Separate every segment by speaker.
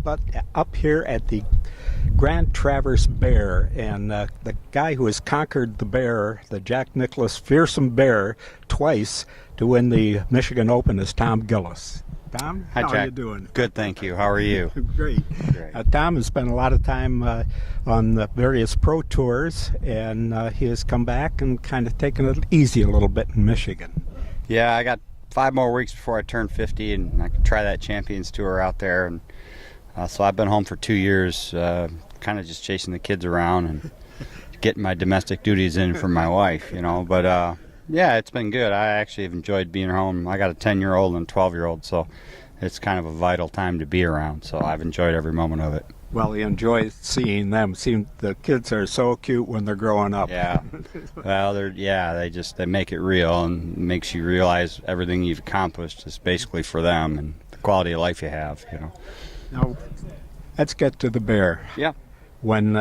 Speaker 1: but up here at the Grand Traverse Bear, and the guy who has conquered the bear, the Jack Nicklaus Fearsome Bear, twice to win the Michigan Open is Tom Gillis. Tom,
Speaker 2: hi,
Speaker 1: how
Speaker 2: Jack.
Speaker 1: are you doing?
Speaker 2: Good, thank you. How are you?
Speaker 1: Great. Tom has spent a lot of time on the various pro tours, and he has come back and kind of taken it easy a little bit in Michigan.
Speaker 2: Yeah, I got 5 more weeks before I turn 50, and I can try that Champions Tour out there. And so I've been home for 2 years, kind of just chasing the kids around and getting my domestic duties in for my wife, you know. But yeah, it's been good. I actually have enjoyed being home. I got a 10-year-old and a 12-year-old, so it's kind of a vital time to be around. So I've enjoyed every moment of it.
Speaker 1: Well, you enjoy seeing them. The kids are so cute when they're growing up.
Speaker 2: Yeah. Well, they make it real and makes you realize everything you've accomplished is basically for them and the quality of life you have, you know.
Speaker 1: Now, let's get to the bear.
Speaker 2: Yeah.
Speaker 1: When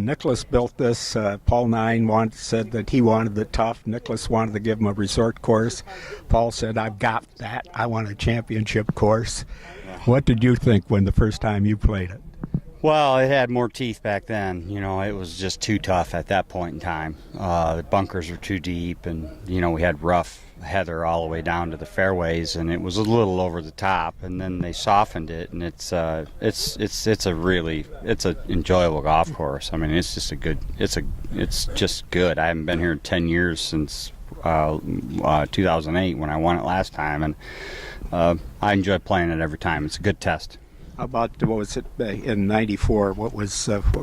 Speaker 1: Nicklaus built this, Paul Nine said that he wanted it tough. Nicklaus wanted to give him a resort course. Paul said, "I've got that. I want a championship course."
Speaker 2: Yeah.
Speaker 1: What did you think when the first time you played it?
Speaker 2: Well, it had more teeth back then. You know, it was just too tough at that point in time. The bunkers were too deep, and you know we had rough heather all the way down to the fairways, and it was a little over the top. And then they softened it, and it's an enjoyable golf course. I mean, it's just it's just good. I haven't been here in 10 years since 2008 when I won it last time, and I enjoy playing it every time. It's a good test.
Speaker 1: How about, what was it in '94? What were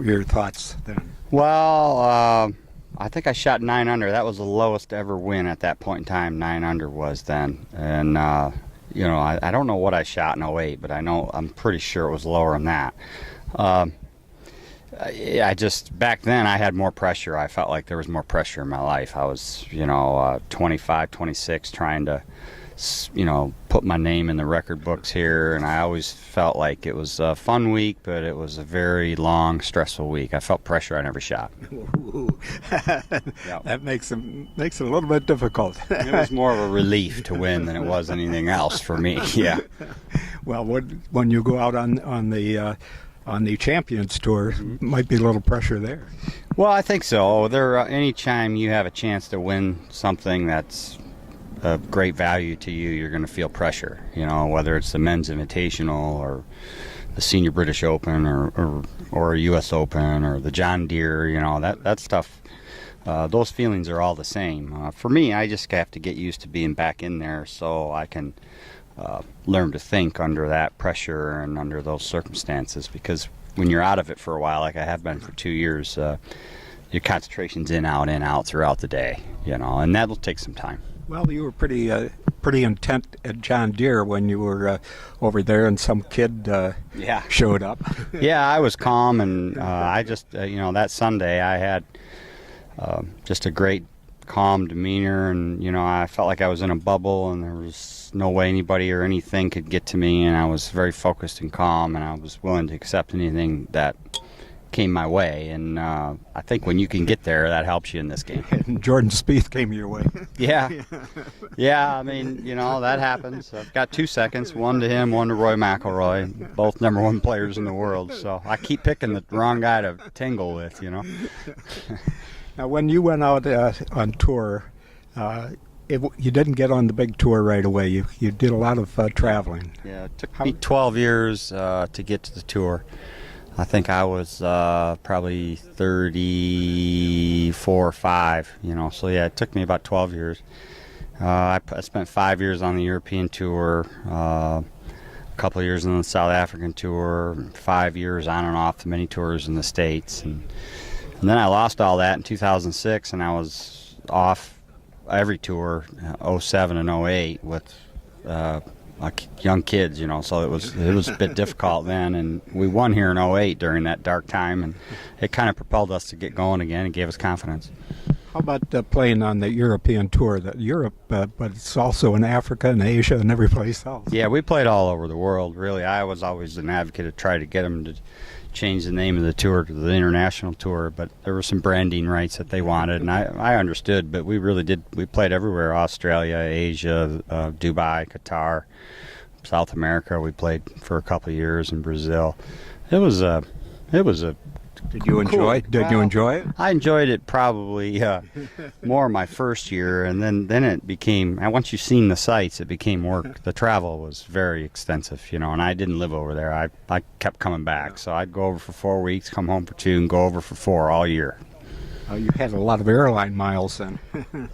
Speaker 1: your thoughts then?
Speaker 2: Well, I think I shot 9 under. That was the lowest to ever win at that point in time. 9 under was then, and you know, I don't know what I shot in '08, but I'm pretty sure it was lower than that. I just back then I had more pressure. I felt like there was more pressure in my life. I was 25, 26, trying to put my name in the record books here, and I always felt like it was a fun week, but it was a very long, stressful week. I felt pressure on every shot.
Speaker 1: Yep. That makes it a little bit difficult.
Speaker 2: It was more of a relief to win than it was anything else for me. Yeah.
Speaker 1: Well, when you go out on the Champions Tour, might be a little pressure there.
Speaker 2: Well, I think so. Anytime you have a chance to win something that's of great value to you, you're going to feel pressure, you know, whether it's the men's invitational or the senior British Open or a US Open or the John Deere, you know, that stuff, those feelings are all the same. For me, I just have to get used to being back in there so I can learn to think under that pressure and under those circumstances, because when you're out of it for a while, like I have been for 2 years, your concentration's in out throughout the day, you know, and that'll take some time.
Speaker 1: Well, you were pretty intent at John Deere when you were over there, and some kid showed up.
Speaker 2: Yeah, I was calm, and I just, that Sunday I had just a great calm demeanor, and, you know, I felt like I was in a bubble, and there was no way anybody or anything could get to me, and I was very focused and calm, and I was willing to accept anything that came my way, and I think when you can get there, that helps you in this game.
Speaker 1: And Jordan Spieth came your way.
Speaker 2: Yeah. I mean, you know, that happens. I've got 2 seconds, one to him, one to Roy McIlroy, both #1 players in the world, so I keep picking the wrong guy to tangle with, you know.
Speaker 1: Now, when you went out on tour, you didn't get on the big tour right away. You did a lot of traveling.
Speaker 2: Yeah, it took me 12 years to get to the tour. I think I was probably 34 or 5, you know, so yeah, it took me about 12 years. I spent 5 years on the European tour, a couple of years on the South African tour, 5 years on and off the many tours in the States, and then I lost all that in 2006, and I was off every tour, 07 and 08 with young kids, you know, so it was a bit difficult then, and we won here in 08 during that dark time, and it kind of propelled us to get going again and gave us confidence.
Speaker 1: How about playing on the European tour? Europe, but it's also in Africa and Asia and every place else.
Speaker 2: Yeah, we played all over the world, really. I was always an advocate to try to get them to change the name of the tour to the international tour, but there were some branding rights that they wanted, and I understood, but we really did. We played everywhere: Australia, Asia, Dubai, Qatar, South America. We played for a couple of years in Brazil. It was a
Speaker 1: Did you enjoy?
Speaker 2: Cool.
Speaker 1: Did you enjoy it?
Speaker 2: I enjoyed it probably more my first year, and then it became. And once you've seen the sights, it became work. The travel was very extensive, you know. And I didn't live over there. I kept coming back, so I'd go over for 4 weeks, come home for 2, and go over for 4 all year.
Speaker 1: Oh, you had a lot of airline miles then.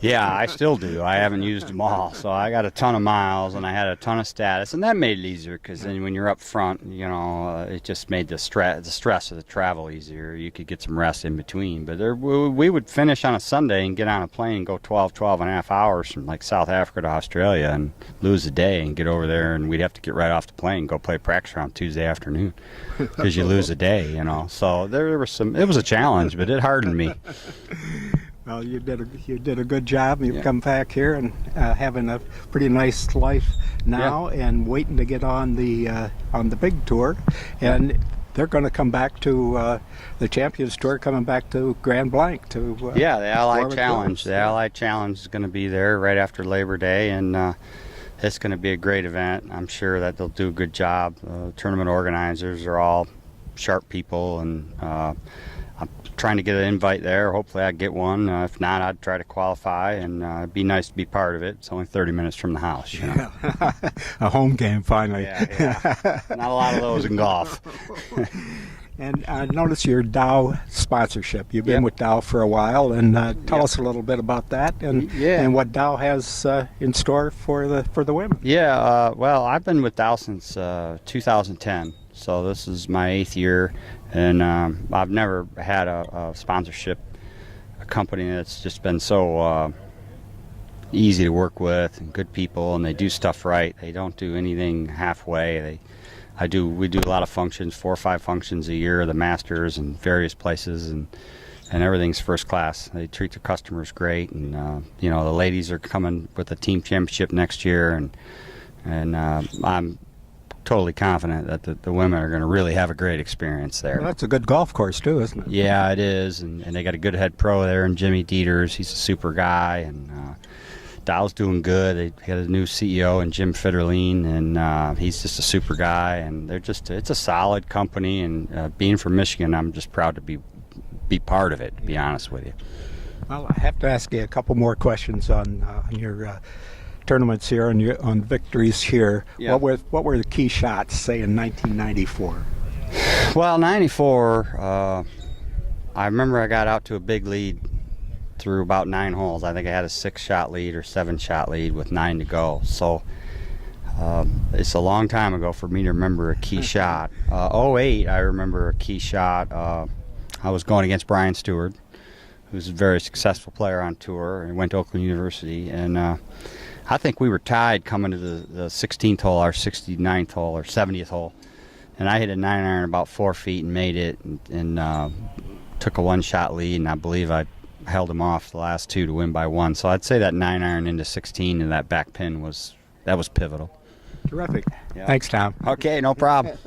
Speaker 2: Yeah, I still do. I haven't used them all, so I got a ton of miles, and I had a ton of status, and that made it easier because then when you're up front, you know, it just made the stress of the travel easier. You could get some rest in between. But we would finish on a Sunday and get on a plane and go 12 and a half hours from like South Africa to Australia and lose a day and get over there, and we'd have to get right off the plane and go play practice round Tuesday afternoon because you lose a day, you know. So there was some. It was a challenge, but it hardened me.
Speaker 1: Well, you did a good job. You've
Speaker 2: Yeah.
Speaker 1: come back here and having a pretty nice life now, and waiting to get on the big tour, and they're going to come back to the Champions Tour, coming back to Grand Blanc to
Speaker 2: Yeah, the Allied
Speaker 1: Florida
Speaker 2: Challenge.
Speaker 1: Tours.
Speaker 2: The Allied Challenge is going to be there right after Labor Day, and it's going to be a great event. I'm sure that they'll do a good job. Tournament organizers are all sharp people, and I'm trying to get an invite there. Hopefully I get one. If not, I'd try to qualify, and it'd be nice to be part of it. It's only 30 minutes from the house. You know?
Speaker 1: A home game finally.
Speaker 2: Yeah. Not a lot of those in golf.
Speaker 1: And I notice your Dow sponsorship. You've been
Speaker 2: Yep.
Speaker 1: with Dow for a while, and tell
Speaker 2: Yep.
Speaker 1: us a little bit about that, and
Speaker 2: Yeah.
Speaker 1: and what Dow has in store for the women.
Speaker 2: Yeah, well, I've been with Dow since 2010, so this is my 8th year, and I've never had a sponsorship, a company that's just been so easy to work with and good people, and they do stuff right. They don't do anything halfway. We do a lot of functions, 4 or 5 functions a year, the Masters and various places, and everything's first class. They treat their customers great, and you know, the ladies are coming with the team championship next year, and I'm totally confident that the women are going to really have a great experience there.
Speaker 1: Well, that's a good golf course too, isn't it?
Speaker 2: Yeah, it is, and they got a good head pro there, and Jimmy Dieters, he's a super guy, and Dow's doing good. They got a new CEO, and Jim Fitterline, and he's just a super guy, and it's a solid company, and being from Michigan, I'm just proud to be part of it, to be honest with you.
Speaker 1: Well, I have to ask you a couple more questions on your tournaments here, on victories here.
Speaker 2: Yeah.
Speaker 1: What were the key shots, say, in 1994?
Speaker 2: Well, 94, I remember I got out to a big lead through about 9 holes. I think I had a 6-shot lead or 7-shot lead with 9 to go. So it's a long time ago for me to remember a key shot. 08, I remember a key shot. I was going against Brian Stewart, who's a very successful player on tour, and went to Oakland University. And I think we were tied coming to the 16th hole, our 69th hole, or 70th hole. And I hit a 9-iron about 4 feet and made it, and took a 1-shot lead, and I believe I held him off the last 2 to win by 1. So I'd say that 9-iron into 16 and that back pin was pivotal.
Speaker 1: Terrific.
Speaker 2: Yeah.
Speaker 1: Thanks, Tom.
Speaker 2: Okay, no problem.